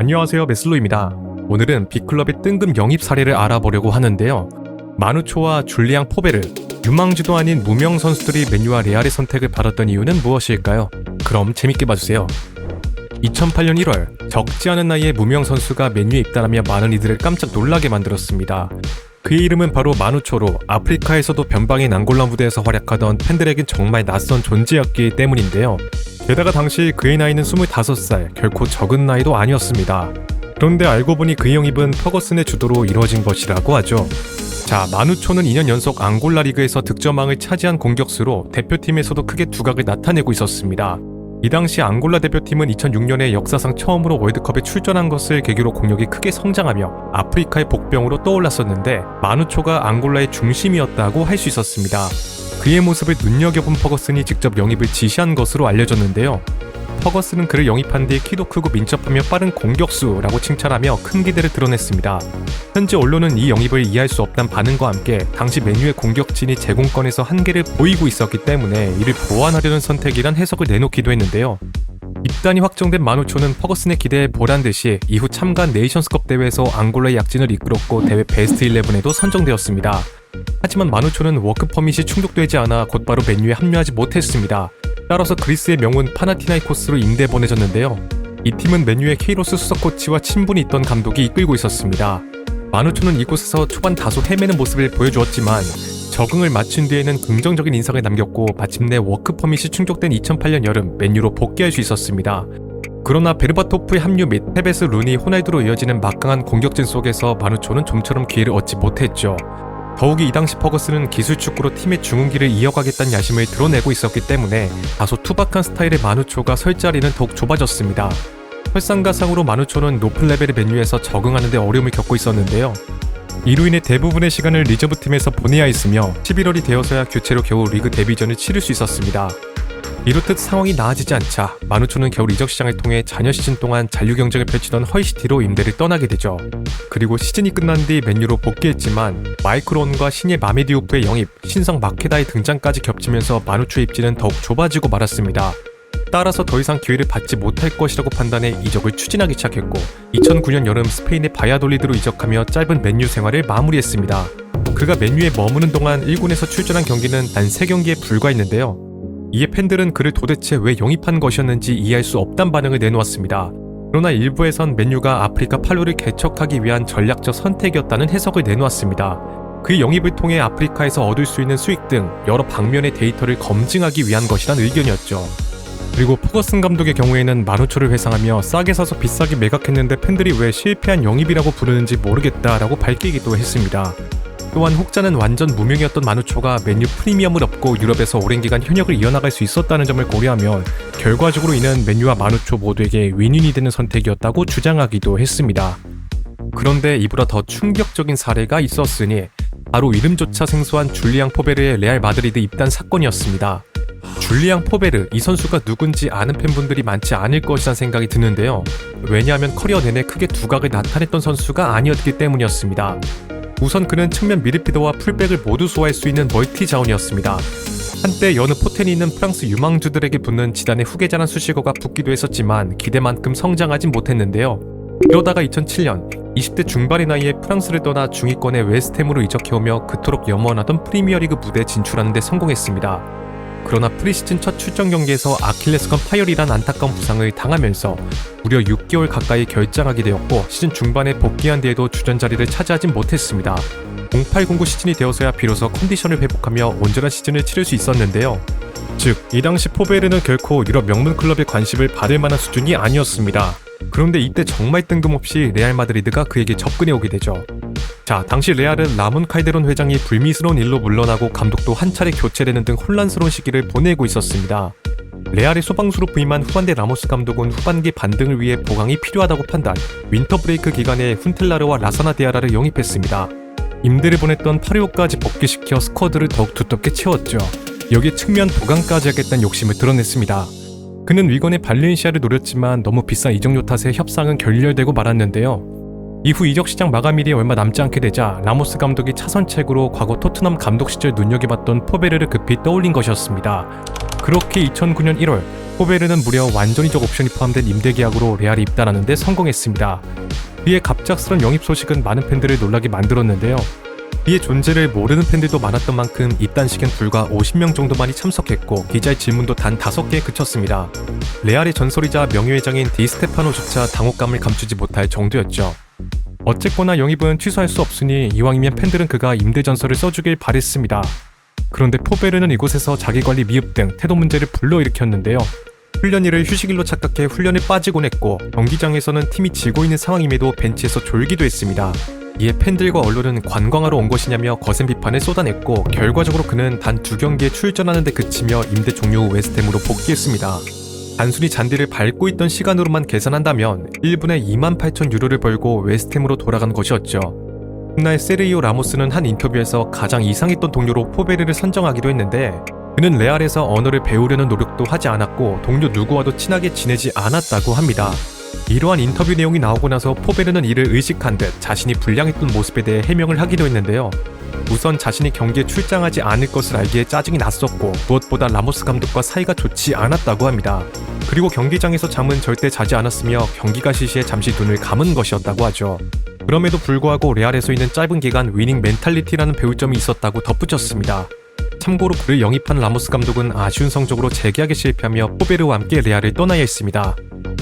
안녕하세요, 메슬로입니다. 오늘은 빅클럽의 뜬금 영입 사례를 알아보려고 하는데요. 마누초와 줄리앙 포베르, 유망주도 아닌 무명 선수들이 맨유와 레알의 선택을 받았던 이유는 무엇일까요? 그럼 재밌게 봐주세요. 2008년 1월, 적지 않은 나이에 무명 선수가 맨유에 입단하며 많은 이들을 깜짝 놀라게 만들었습니다. 그의 이름은 바로 마누초로 아프리카에서도 변방의 낭골라 무대에서 활약하던 팬들에겐 정말 낯선 존재였기 때문인데요. 게다가 당시 그의 나이는 25살, 결코 적은 나이도 아니었습니다. 그런데 알고 보니 그의 영입은 퍼거슨의 주도로 이루어진 것이라고 하죠. 자, 마누초는 2년 연속 앙골라 리그에서 득점왕을 차지한 공격수로 대표팀에서도 크게 두각을 나타내고 있었습니다. 이 당시 앙골라 대표팀은 2006년에 역사상 처음으로 월드컵에 출전한 것을 계기로 공력이 크게 성장하며 아프리카의 복병으로 떠올랐었는데 마누초가 앙골라의 중심이었다고 할 수 있었습니다. 그의 모습을 눈여겨본 퍼거슨이 직접 영입을 지시한 것으로 알려졌는데요. 퍼거슨은 그를 영입한 뒤 키도 크고 민첩하며 빠른 공격수라고 칭찬하며 큰 기대를 드러냈습니다. 현재 언론은 이 영입을 이해할 수 없다는 반응과 함께 당시 맨유의 공격진이 제공권에서 한계를 보이고 있었기 때문에 이를 보완하려는 선택이란 해석을 내놓기도 했는데요. 입단이 확정된 마누초는 퍼거슨의 기대에 보란듯이 이후 참가한 네이션스컵 대회에서 앙골라의 약진을 이끌었고 대회 베스트 11에도 선정되었습니다. 하지만 마누초는 워크 퍼밋이 충족되지 않아 곧바로 맨유에 합류하지 못했습니다. 따라서 그리스의 명문 파나티나이코스로 임대 보내졌는데요. 이 팀은 맨유의 케이로스 수석 코치와 친분이 있던 감독이 이끌고 있었습니다. 마누초는 이곳에서 초반 다소 헤매는 모습을 보여주었지만 적응을 마친 뒤에는 긍정적인 인상을 남겼고 마침내 워크 퍼밋이 충족된 2008년 여름 맨유로 복귀할 수 있었습니다. 그러나 베르바토프의 합류 및 테베스, 루니, 호날두로 이어지는 막강한 공격진 속에서 마누초는 좀처럼 기회를 얻지 못했죠. 더욱이 이 당시 퍼거슨은 기술 축구로 팀의 중흥기를 이어가겠다는 야심을 드러내고 있었기 때문에 다소 투박한 스타일의 마누초가 설 자리는 더욱 좁아졌습니다. 설상가상으로 마누초는 높은 레벨의 맨유에서 적응하는 데 어려움을 겪고 있었는데요. 이로 인해 대부분의 시간을 리저브팀에서 보내야 했으며 11월이 되어서야 교체로 겨우 리그 데뷔전을 치를 수 있었습니다. 이렇듯 상황이 나아지지 않자 마누초는 겨울 이적 시장을 통해 잔여 시즌 동안 잔류 경쟁을 펼치던 헐시티로 임대를 떠나게 되죠. 그리고 시즌이 끝난 뒤 맨유로 복귀했지만 마이클 오웬과 신예 마메디오프의 영입, 신성 마케다의 등장까지 겹치면서 마누초의 입지는 더욱 좁아지고 말았습니다. 따라서 더 이상 기회를 받지 못할 것이라고 판단해 이적을 추진하기 시작했고 2009년 여름 스페인의 바야돌리드로 이적하며 짧은 맨유 생활을 마무리했습니다. 그가 맨유에 머무는 동안 1군에서 출전한 경기는 단 3경기에 불과했는데요. 이에 팬들은 그를 도대체 왜 영입한 것이었는지 이해할 수 없단 반응을 내놓았습니다. 그러나 일부에선 맨유가 아프리카 팔로를 개척하기 위한 전략적 선택이었다는 해석을 내놓았습니다. 그의 영입을 통해 아프리카에서 얻을 수 있는 수익 등 여러 방면의 데이터를 검증하기 위한 것이란 의견이었죠. 그리고 퍼거슨 감독의 경우에는 마누초를 회상하며 싸게 사서 비싸게 매각했는데 팬들이 왜 실패한 영입이라고 부르는지 모르겠다라고 밝히기도 했습니다. 또한 혹자는 완전 무명이었던 마누초가 맨유 프리미엄을 얻고 유럽에서 오랜 기간 현역을 이어나갈 수 있었다는 점을 고려하면 결과적으로 이는 맨유와 마누초 모두에게 윈윈이 되는 선택이었다고 주장하기도 했습니다. 그런데 이보다 더 충격적인 사례가 있었으니 바로 이름조차 생소한 줄리앙 포베르의 레알 마드리드 입단 사건이었습니다. 줄리앙 포베르, 이 선수가 누군지 아는 팬분들이 많지 않을 것이란 생각이 드는데요. 왜냐하면 커리어 내내 크게 두각을 나타냈던 선수가 아니었기 때문이었습니다. 우선 그는 측면 미드필더와 풀백을 모두 소화할 수 있는 멀티 자원이었습니다. 한때 여느 포텐이 있는 프랑스 유망주들에게 붙는 지단의 후계자란 수식어가 붙기도 했었지만 기대만큼 성장하진 못했는데요. 그러다가 2007년 20대 중반의 나이에 프랑스를 떠나 중위권의 웨스트햄으로 이적해오며 그토록 염원하던 프리미어리그 무대에 진출하는 데 성공했습니다. 그러나 프리시즌 첫 출전 경기에서 아킬레스건 파열이란 안타까운 부상을 당하면서 무려 6개월 가까이 결장하게 되었고 시즌 중반에 복귀한 뒤에도 주전 자리를 차지하진 못했습니다. 08-09 시즌이 되어서야 비로소 컨디션을 회복하며 온전한 시즌을 치를 수 있었는데요. 즉, 이 당시 포베르는 결코 유럽 명문 클럽의 관심을 받을 만한 수준이 아니었습니다. 그런데 이때 정말 뜬금없이 레알 마드리드가 그에게 접근해 오게 되죠. 자, 당시 레알은 라몬 칼데론 회장이 불미스러운 일로 물러나고 감독도 한 차례 교체되는 등 혼란스러운 시기를 보내고 있었습니다. 레알의 소방수로 부임한 후반대 라모스 감독은 후반기 반등을 위해 보강이 필요하다고 판단, 윈터 브레이크 기간에 훈텔라르와 라사나 디아라를 영입했습니다. 임대를 보냈던 파리오까지 복귀시켜 스쿼드를 더욱 두텁게 채웠죠. 여기에 측면 보강까지 하겠다는 욕심을 드러냈습니다. 그는 위건의 발렌시아를 노렸지만 너무 비싼 이적료 탓에 협상은 결렬되고 말았는데요. 이후 이적 시장 마감일이 얼마 남지 않게 되자 라모스 감독이 차선책으로 과거 토트넘 감독 시절 눈여겨봤던 포베르를 급히 떠올린 것이었습니다. 그렇게 2009년 1월 포베르는 무려 완전히적 옵션이 포함된 임대 계약으로 레알에 입단하는 데 성공했습니다. 그의 갑작스런 영입 소식은 많은 팬들을 놀라게 만들었는데요. 그의 존재를 모르는 팬들도 많았던 만큼 입단식엔 불과 50명 정도만이 참석했고 기자의 질문도 단 5개에 그쳤습니다. 레알의 전설이자 명예회장인 디스테파노조차 당혹감을 감추지 못할 정도였죠. 어쨌거나 영입은 취소할 수 없으니 이왕이면 팬들은 그가 임대 전설을 써주길 바랬습니다. 그런데 포베르는 이곳에서 자기관리 미흡 등 태도 문제를 불러일으켰는데요. 훈련일을 휴식일로 착각해 훈련을 빠지곤 했고 경기장에서는 팀이 지고 있는 상황임에도 벤치에서 졸기도 했습니다. 이에 팬들과 언론은 관광하러 온 것이냐며 거센 비판을 쏟아냈고 결과적으로 그는 단 2경기에 출전하는 데 그치며 임대 종료 후 웨스트햄으로 복귀했습니다. 단순히 잔디를 밟고 있던 시간으로만 계산한다면 1분에 28,000 유로를 벌고 웨스트햄으로 돌아간 것이었죠. 훗날 세르히오 라모스는 한 인터뷰에서 가장 이상했던 동료로 포베르를 선정하기도 했는데 그는 레알에서 언어를 배우려는 노력도 하지 않았고 동료 누구와도 친하게 지내지 않았다고 합니다. 이러한 인터뷰 내용이 나오고 나서 포베르는 이를 의식한 듯 자신이 불량했던 모습에 대해 해명을 하기도 했는데요. 우선 자신이 경기에 출장하지 않을 것을 알기에 짜증이 났었고 무엇보다 라모스 감독과 사이가 좋지 않았다고 합니다. 그리고 경기장에서 잠은 절대 자지 않았으며 경기가 시시에 잠시 눈을 감은 것이었다고 하죠. 그럼에도 불구하고 레알에서 있는 짧은 기간 위닝 멘탈리티라는 배울 점이 있었다고 덧붙였습니다. 참고로 그를 영입한 라모스 감독은 아쉬운 성적으로 재계약에 실패하며 포베르와 함께 레알을 떠나야 했습니다.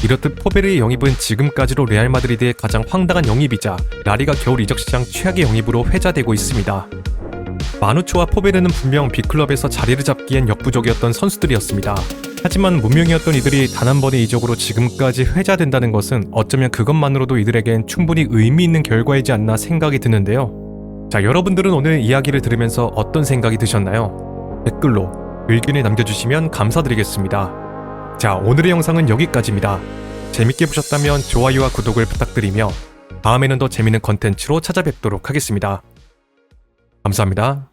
이렇듯 포베르의 영입은 지금까지로 레알 마드리드의 가장 황당한 영입이자 라리가 겨울 이적 시장 최악의 영입으로 회자되고 있습니다. 마누초와 포베르는 분명 B클럽에서 자리를 잡기엔 역부족이었던 선수들이었습니다. 하지만 무명이었던 이들이 단 한 번의 이적으로 지금까지 회자된다는 것은 어쩌면 그것만으로도 이들에겐 충분히 의미 있는 결과이지 않나 생각이 드는데요. 자, 여러분들은 오늘 이야기를 들으면서 어떤 생각이 드셨나요? 댓글로 의견을 남겨주시면 감사드리겠습니다. 자, 오늘의 영상은 여기까지입니다. 재밌게 보셨다면 좋아요와 구독을 부탁드리며 다음에는 더 재밌는 컨텐츠로 찾아뵙도록 하겠습니다. 감사합니다.